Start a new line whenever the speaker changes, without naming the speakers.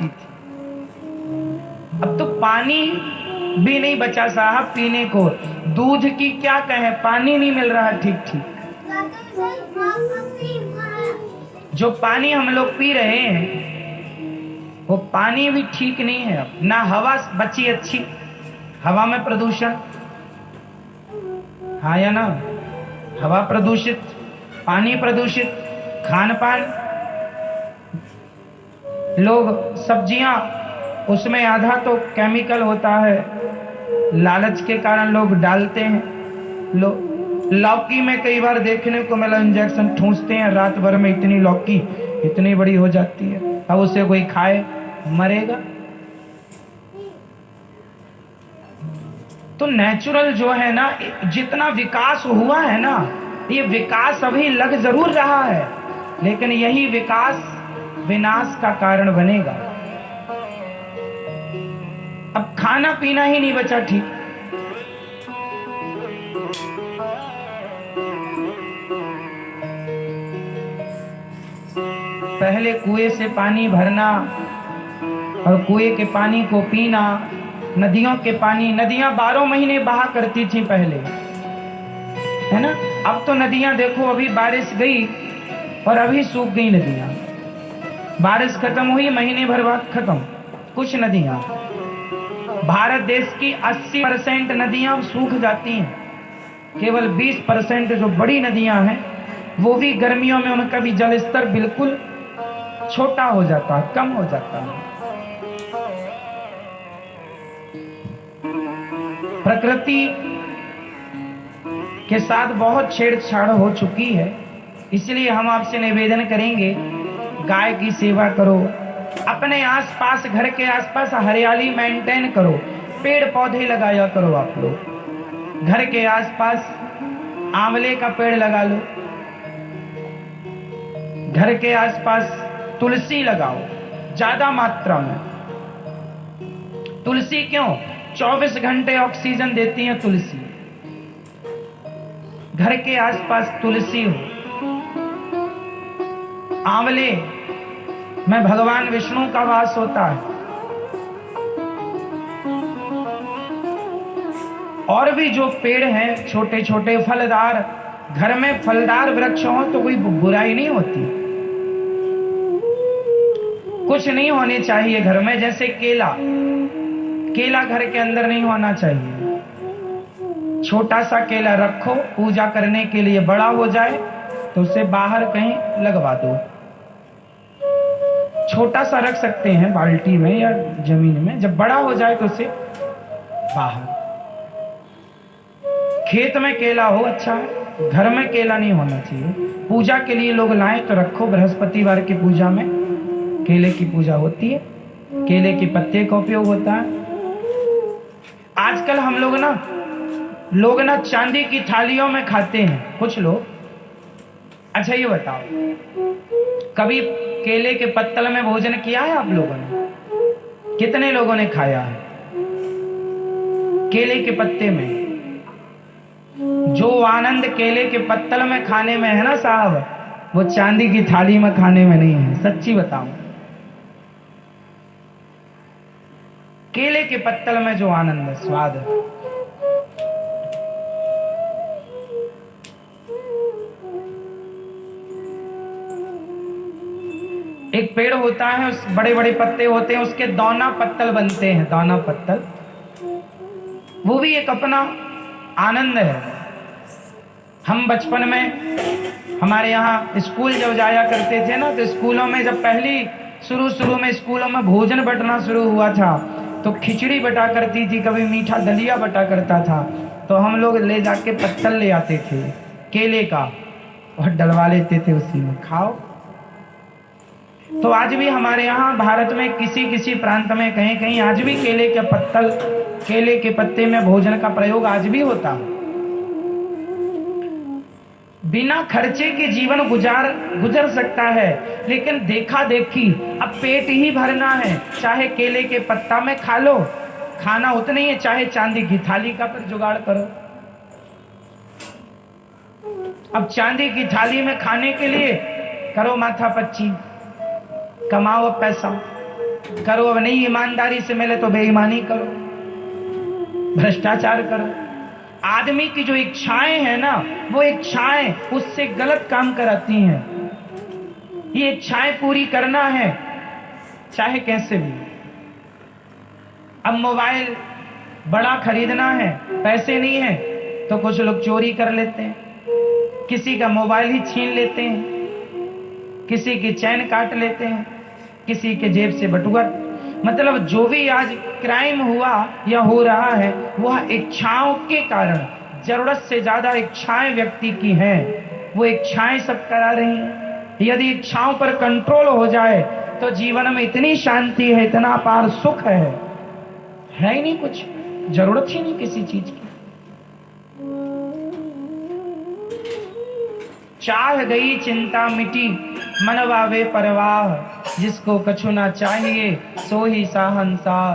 करती थी। अब तो पानी भी नहीं बचा साहब पीने को। दूध की क्या कहें, पानी नहीं मिल रहा ठीक ठीक। जो पानी हम लोग पी रहे हैं वो पानी भी ठीक नहीं है। अब ना हवा बची अच्छी, हवा में प्रदूषण, हाँ या ना, हवा प्रदूषित, पानी प्रदूषित, खान पान, लोग सब्जियां उसमें आधा तो केमिकल होता है, लालच के कारण लोग डालते हैं। लौकी में कई बार देखने को मिला इंजेक्शन ठूंसते हैं, रात भर में इतनी लौकी इतनी बड़ी हो जाती है, अब उसे कोई खाए मरेगा। तो नेचुरल जो है ना, जितना विकास हुआ है ना, ये विकास अभी लग जरूर रहा है, लेकिन यही विकास विनाश का कारण बनेगा। अब खाना पीना ही नहीं बचा ठीक। पहले कुएं से पानी भरना और कुएं के पानी को पीना, नदियों के पानी, नदियां 12 महीने बहा करती थी पहले, है ना। अब तो नदियां देखो, अभी बारिश गई और अभी सूख गई नदियां। बारिश खत्म हुई, महीने भर बाद खत्म कुछ नदियां। भारत देश की 80% नदियां सूख जाती हैं, केवल 20% जो बड़ी नदियां हैं वो भी गर्मियों में उनका भी जल स्तर बिल्कुल छोटा हो जाता है, कम हो जाता है। प्रकृति के साथ बहुत छेड़छाड़ हो चुकी है, इसलिए हम आपसे निवेदन करेंगे, गाय की सेवा करो, अपने आसपास, घर के आसपास हरियाली मेंटेन करो, पेड़ पौधे लगाया करो। आप लोग घर के आसपास आंवले का पेड़ लगा लो, घर के आसपास तुलसी लगाओ ज्यादा मात्रा में। तुलसी क्यों? 24 घंटे ऑक्सीजन देती है तुलसी। घर के आसपास तुलसी हो। आंवले में भगवान विष्णु का वास होता है। और भी जो पेड़ हैं छोटे छोटे फलदार, घर में फलदार वृक्ष हो तो कोई बुराई नहीं होती, कुछ नहीं होने चाहिए घर में। जैसे केला, केला घर के अंदर नहीं होना चाहिए। छोटा सा केला रखो, पूजा करने के लिए बड़ा हो जाए तो उसे बाहर कहीं लगवा दो। छोटा सा रख सकते हैं बाल्टी में या जमीन में, जब बड़ा हो जाए तो उसे बाहर। खेत में केला हो अच्छा है, घर में केला नहीं होना चाहिए। पूजा के लिए लोग लाएं तो रखो, बृहस्पतिवार की पूजा में केले की पूजा होती है, केले के पत्ते का उपयोग होता है। आजकल हम लोग ना चांदी की थालियों में खाते हैं कुछ लोग। अच्छा ये बताओ, कभी केले के पत्तल में भोजन किया है आप लोगों ने? कितने लोगों ने खाया है? केले के पत्ते में जो आनंद केले के पत्तल में खाने में है ना साहब, वो चांदी की थाली में खाने में नहीं है। सच्ची बताऊं, केले के पत्तल में जो आनंद है, स्वाद है। एक पेड़ होता है, उस बड़े बड़े पत्ते होते हैं, उसके दौना पत्तल बनते हैं, दौना पत्तल, वो भी एक अपना आनंद है। हम बचपन में हमारे यहाँ स्कूल जब जाया करते थे ना, तो स्कूलों में जब पहली शुरू में स्कूलों में भोजन बंटना शुरू हुआ था तो खिचड़ी बटा करती थी, कभी मीठा दलिया बटा करता था, तो हम लोग ले जाके पत्तल ले आते थे केले का और डलवा लेते थे, उसी में खाओ। तो आज भी हमारे यहाँ भारत में किसी किसी प्रांत में कहीं कहीं आज भी केले के पत्तल, केले के पत्ते में भोजन का प्रयोग आज भी होता है। बिना खर्चे के जीवन गुजर सकता है, लेकिन देखा देखी अब पेट ही भरना है, चाहे केले के पत्ता में खा लो, खाना उतना ही है, चाहे चांदी की थाली का पर जुगाड़ करो। अब चांदी की थाली में खाने के लिए करो माथा पच्ची, कमाओ पैसा, करो, अब नहीं ईमानदारी से मिले तो बेईमानी करो, भ्रष्टाचार करो। आदमी की जो इच्छाएं हैं ना, वो इच्छाएं उससे गलत काम कराती हैं। ये इच्छाएं पूरी करना है चाहे कैसे भी। अब मोबाइल बड़ा खरीदना है, पैसे नहीं है तो कुछ लोग चोरी कर लेते हैं, किसी का मोबाइल ही छीन लेते हैं, किसी की चैन काट लेते हैं, किसी के जेब से बटुआ। मतलब जो भी आज क्राइम हुआ या हो रहा है वह इच्छाओं के कारण, जरूरत से ज्यादा इच्छाएं व्यक्ति की हैं, वो इच्छाएं सब करा रही हैं। यदि इच्छाओं पर कंट्रोल हो जाए तो जीवन में इतनी शांति है, इतना अपार सुख है ही नहीं, कुछ जरूरत ही नहीं किसी चीज की। चाह गई चिंता मिटी, मनवावे परवाह, जिसको कछु ना चाहिए सो ही साहंसाह।